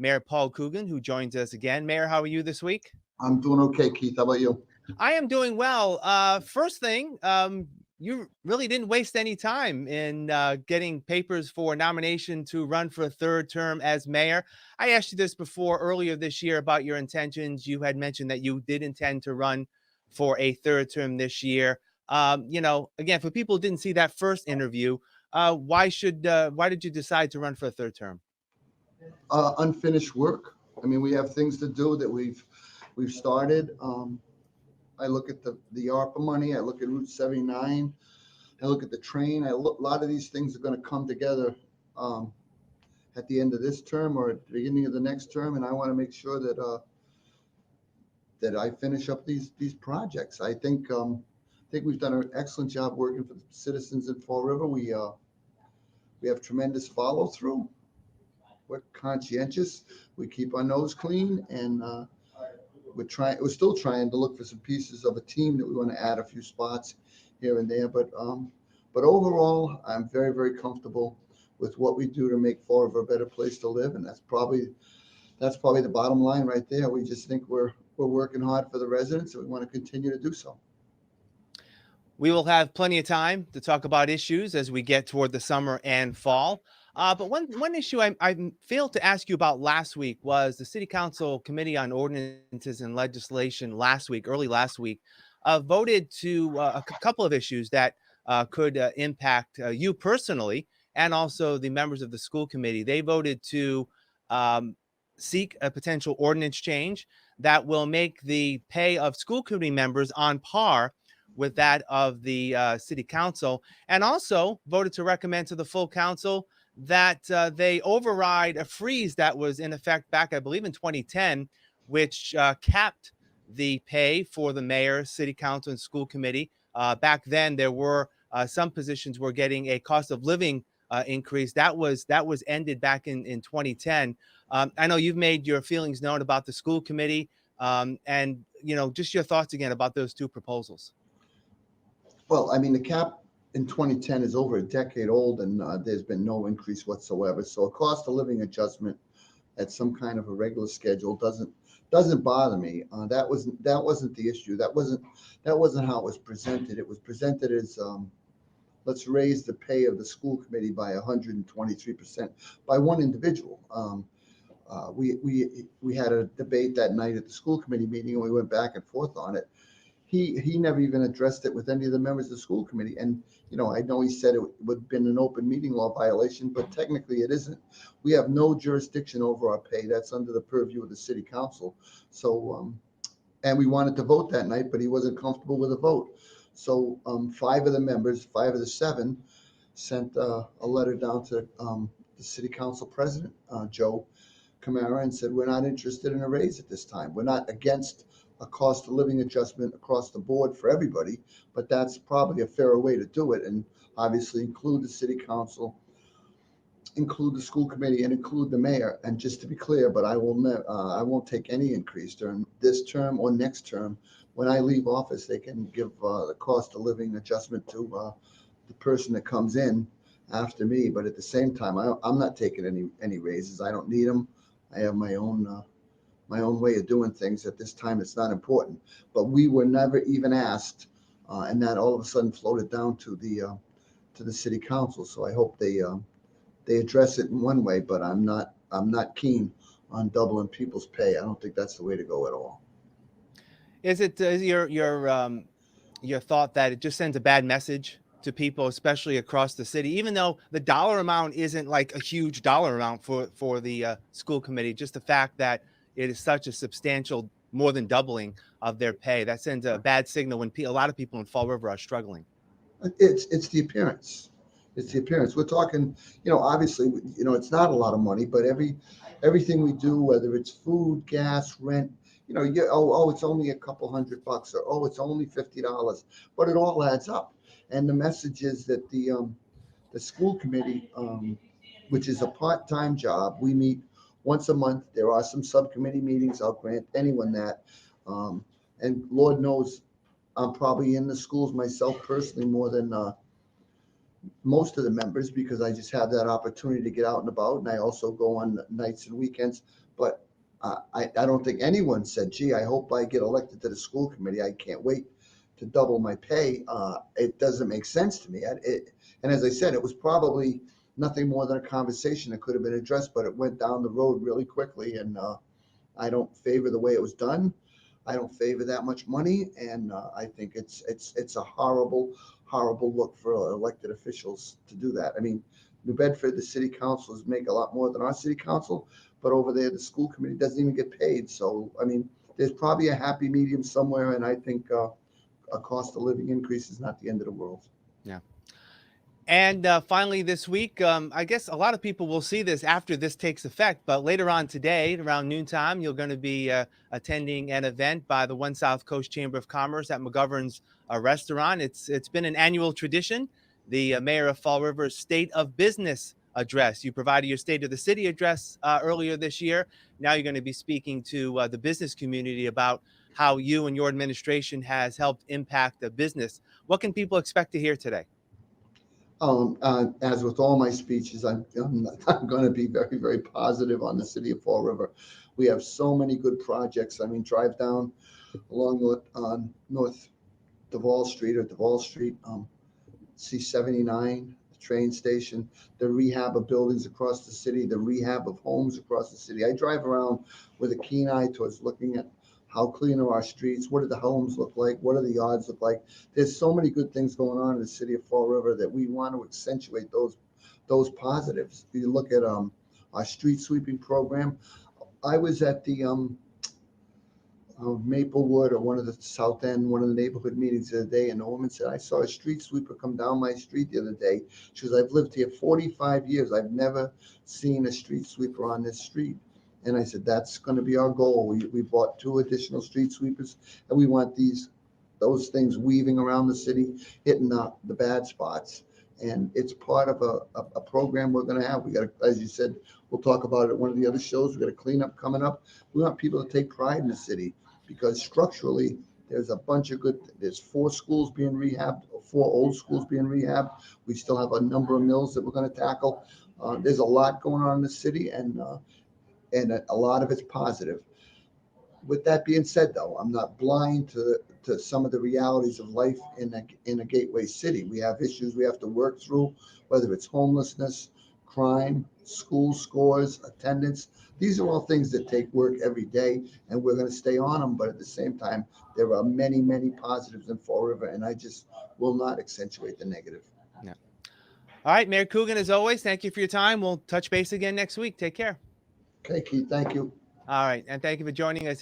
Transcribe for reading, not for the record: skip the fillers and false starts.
Mayor Paul Coogan, who joins us again. Mayor, how are you this week? I'm doing okay, Keith. How about you? I am doing well. First thing, you really didn't waste any time in getting papers for nomination to run for a third term as mayor. I asked you this before earlier this year about your intentions. You had mentioned that you did intend to run for a third term this year. Again, for people who didn't see that first interview, why did you decide to run for a third term? Unfinished work. I mean, we have things to do that we've started. I look at the ARPA money. I look at Route 79. I look at the train. A lot of these things are going to come together at the end of this term or at the beginning of the next term, and I want to make sure that I finish up these projects. I think we've done an excellent job working for the citizens in Fall River. We have tremendous follow through. We're conscientious. We keep our nose clean, and we're still trying to look for some pieces of a team that we want to add a few spots here and there. But overall, I'm very, very comfortable with what we do to make Fall River a better place to live, and that's probably the bottom line right there. We just think we're working hard for the residents, and we want to continue to do so. We will have plenty of time to talk about issues as we get toward the summer and fall. But one issue I failed to ask you about last week was the City Council Committee on Ordinances and Legislation early last week, voted to a couple of issues that could impact you personally and also the members of the school committee. They voted to seek a potential ordinance change that will make the pay of school committee members on par with that of the city council, and also voted to recommend to the full council that they override a freeze that was in effect back, I believe, in 2010, which capped the pay for the mayor, city council, and school committee. Back then, there were some positions were getting a cost of living increase. That was ended back in 2010. I know you've made your feelings known about the school committee, and just your thoughts again about those two proposals. Well, I mean, the cap in 2010 is over a decade old, and there's been no increase whatsoever. So a cost of living adjustment at some kind of a regular schedule doesn't bother me. That wasn't the issue. That wasn't how it was presented. It was presented as let's raise the pay of the school committee by 123% by one individual. We had a debate that night at the school committee meeting, and we went back and forth on it. He never even addressed it with any of the members of the school committee. And, I know he said it would have been an open meeting law violation, but technically it isn't. We have no jurisdiction over our pay. That's under the purview of the city council. So, and we wanted to vote that night, but he wasn't comfortable with the vote. So 5 of the 7 sent a letter down to the city council president, Joe Camara, and said, we're not interested in a raise at this time. We're not against a cost of living adjustment across the board for everybody, but that's probably a fairer way to do it. And obviously include the city council, include the school committee, and include the mayor. And just to be clear, but I won't take any increase during this term or next term. When I leave office, they can give the cost of living adjustment to the person that comes in after me. But at the same time, I'm not taking any raises. I don't need them. I have my own way of doing things. At this time, it's not important. But we were never even asked, and that all of a sudden floated down to the city council. So I hope they address it in one way. But I'm not keen on doubling people's pay. I don't think that's the way to go at all. Is it your thought that it just sends a bad message to people, especially across the city, even though the dollar amount isn't like a huge dollar amount for the school committee, just the fact that it is such a substantial, more than doubling of their pay, that sends a bad signal when a lot of people in Fall River are struggling. It's the appearance. It's the appearance. We're talking, obviously, it's not a lot of money, but everything we do, whether it's food, gas, rent, it's only a couple $100, or it's only $50, but it all adds up. And the message is that the school committee, which is a part-time job, we meet once a month. There are some subcommittee meetings. I'll grant anyone that. And Lord knows I'm probably in the schools myself personally more than most of the members, because I just have that opportunity to get out and about. And I also go on nights and weekends. But I don't think anyone said, gee, I hope I get elected to the school committee. I can't wait to double my pay. It doesn't make sense to me. And as I said, it was probably nothing more than a conversation that could have been addressed, but it went down the road really quickly. And I don't favor the way it was done. I don't favor that much money, and I think it's a horrible, horrible look for elected officials to do that. I mean, New Bedford, the city councilors make a lot more than our city council, but over there, the school committee doesn't even get paid. So, I mean, there's probably a happy medium somewhere, and I think a cost of living increase is not the end of the world. Yeah. And finally, this week, I guess a lot of people will see this after this takes effect. But later on today, around noontime, you're going to be attending an event by the One South Coast Chamber of Commerce at McGovern's restaurant. It's been an annual tradition. The mayor of Fall River's State of Business address. You provided your State of the City address earlier this year. Now you're going to be speaking to the business community about how you and your administration has helped impact the business. What can people expect to hear today? As with all my speeches, I'm going to be very, very positive on the city of Fall River. We have so many good projects. I mean, drive down along North Duval Street or Duval Street, C-79, the train station, the rehab of buildings across the city, the rehab of homes across the city. I drive around with a keen eye towards looking at how clean are our streets, what do the homes look like, what do the yards look like. There's so many good things going on in the city of Fall River that we want to accentuate those positives. You look at our street sweeping program. I was at the of Maplewood or one of the South End, one of the neighborhood meetings the other day, and the woman said, I saw a street sweeper come down my street the other day. She goes, I've lived here 45 years. I've never seen a street sweeper on this street. And I said, that's going to be our goal. We bought 2 additional street sweepers, and we want those things weaving around the city, hitting the bad spots. And it's part of a program we're going to have. We got, as you said, we'll talk about it at one of the other shows. We got a cleanup coming up. We want people to take pride in the city, because structurally there's a bunch of there's 4 schools being rehabbed, 4 old schools being rehabbed. We still have a number of mills that we're going to tackle. There's a lot going on in the city, and a lot of it's positive. With that being said, though, I'm not blind to some of the realities of life in a gateway city. We have issues we have to work through, whether it's homelessness, crime, school scores, attendance. These are all things that take work every day, and we're going to stay on them. But at the same time, there are many, many positives in Fall River, and I just will not accentuate the negative. Yeah. All right, Mayor Coogan, as always, thank you for your time. We'll touch base again next week. Take care. Okay, Keith, thank you. All right. And thank you for joining us.